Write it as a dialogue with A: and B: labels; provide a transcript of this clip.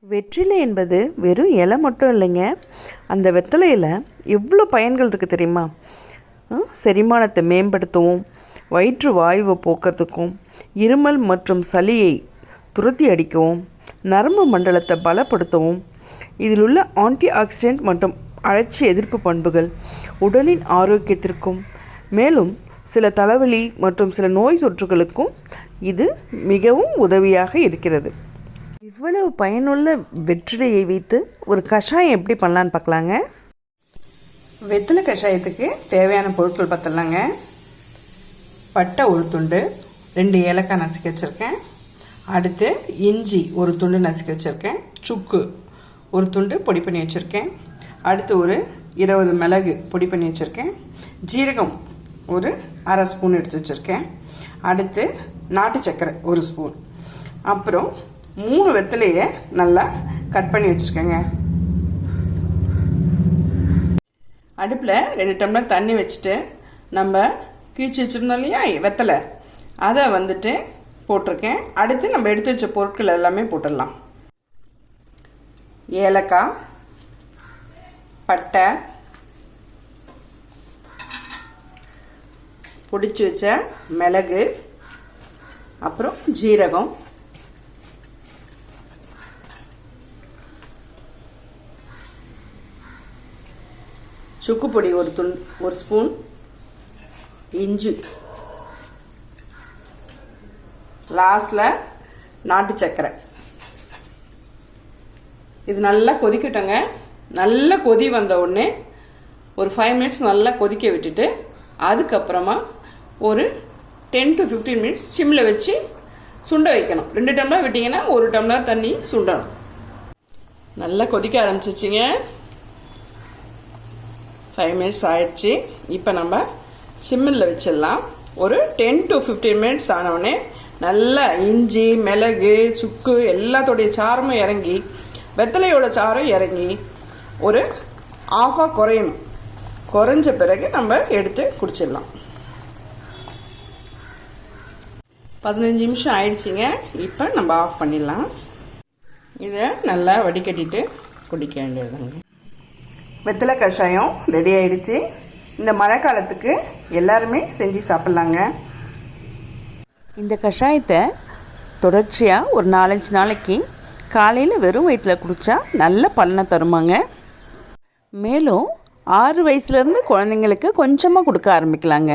A: வெற்றிலை என்பது வெறும் இலை மட்டும் இல்லைங்க. அந்த வெத்தலையில் எவ்வளோ பயன்கள் இருக்குது தெரியுமா? செரிமானத்தை மேம்படுத்தவும், வயிற்று வாயுவை போக்குறதுக்கும், இருமல் மற்றும் சளியை துரத்தி அடிக்கவும், நரம்பு மண்டலத்தை பலப்படுத்தவும், இதில் உள்ள ஆன்டி ஆக்சிடென்ட் மற்றும் அழற்சி எதிர்ப்பு பண்புகள் உடலின் ஆரோக்கியத்திற்கும், மேலும் சில தலைவலி மற்றும் சில நோய் தொற்றுகளுக்கும் இது மிகவும் உதவியாக இருக்கிறது. இவ்வளவு பயனுள்ள வெற்றிலையை வைத்து ஒரு கஷாயம் எப்படி பண்ணலான்னு பார்க்கலாங்க. வெற்றிலை கஷாயத்துக்கு தேவையான பொருட்கள் பார்த்துடலாங்க. பட்டை ஒரு துண்டு, 2 ஏலக்காய் நசுக்கி வச்சுருக்கேன். அடுத்து இஞ்சி ஒரு துண்டு நசுக்கி வச்சுருக்கேன். சுக்கு ஒரு துண்டு பொடி பண்ணி வச்சுருக்கேன். அடுத்து ஒரு 20 மிளகு பொடி பண்ணி வச்சுருக்கேன். ஜீரகம் ஒரு 1/2 ஸ்பூன் எடுத்து வச்சுருக்கேன். அடுத்து நாட்டு சர்க்கரை 1 ஸ்பூன். அப்புறம் 3 வெத்தலையை நல்லா கட் பண்ணி வச்சுருக்கேங்க. அடுப்பில் 2 டம்ளர் தண்ணி வச்சுட்டு நம்ம கீழ்ச்சி வச்சுருந்தோம் இல்லையா வெத்தலை, அதை வந்துட்டு போட்டிருக்கேன். அடுத்து நம்ம எடுத்து வச்ச பொருட்கள் எல்லாமே போட்டுடலாம். ஏலக்காய், பட்டை, பொடிச்சு வச்ச மிளகு, அப்புறம் ஜீரகம், சுக்கு பொடி ஒரு ஸ்பூன், இஞ்சி, லாஸ்டில் நாட்டு சர்க்கரை. இது நல்லா கொதிக்கட்டுங்க. நல்லா கொதி வந்த உடனே ஒரு 5 மினிட்ஸ் நல்லா கொதிக்க விட்டுட்டு, அதுக்கப்புறமா ஒரு 10 to 15 மினிட்ஸ் சிம்மில் வச்சு சுண்ட வைக்கணும். 2 டம்ளர் விட்டிங்கன்னா 1 டம்ளர் தண்ணி சுண்டணும். நல்லா கொதிக்க ஆரம்பிச்சிச்சிங்க. 5 மினிட்ஸ் ஆயிடுச்சு. இப்போ நம்ம சிம்மில் வச்சிடலாம். ஒரு 10 to 15 மினிட்ஸ் ஆனவுடனே நல்லா இஞ்சி, மிளகு, சுக்கு எல்லாத்தோடைய சாரமும் இறங்கி, வெத்தலையோட சாரம் இறங்கி ஒரு ஆஃபாக குறையணும். குறைஞ்ச பிறகு நம்ம எடுத்து குடிச்சிடலாம். 15 நிமிஷம் ஆயிடுச்சிங்க. இப்போ நம்ம ஆஃப் பண்ணிடலாம். இதை நல்லா வடிகட்டிட்டு குடிக்க வேண்டியதுங்க. வெத்தலை கஷாயம் ரெடி ஆயிடுச்சு. இந்த மழை காலத்துக்கு எல்லாருமே செஞ்சு சாப்பிட்லாங்க. இந்த கஷாயத்தை தொடர்ச்சியாக ஒரு 4-5 நாளைக்கு காலையில் வெறும் வயிற்றில் குடித்தா நல்ல பலனை தருமாங்க. மேலும் 6 வயசுலேருந்து குழந்தைங்களுக்கு கொஞ்சமாக கொடுக்க ஆரம்பிக்கலாங்க.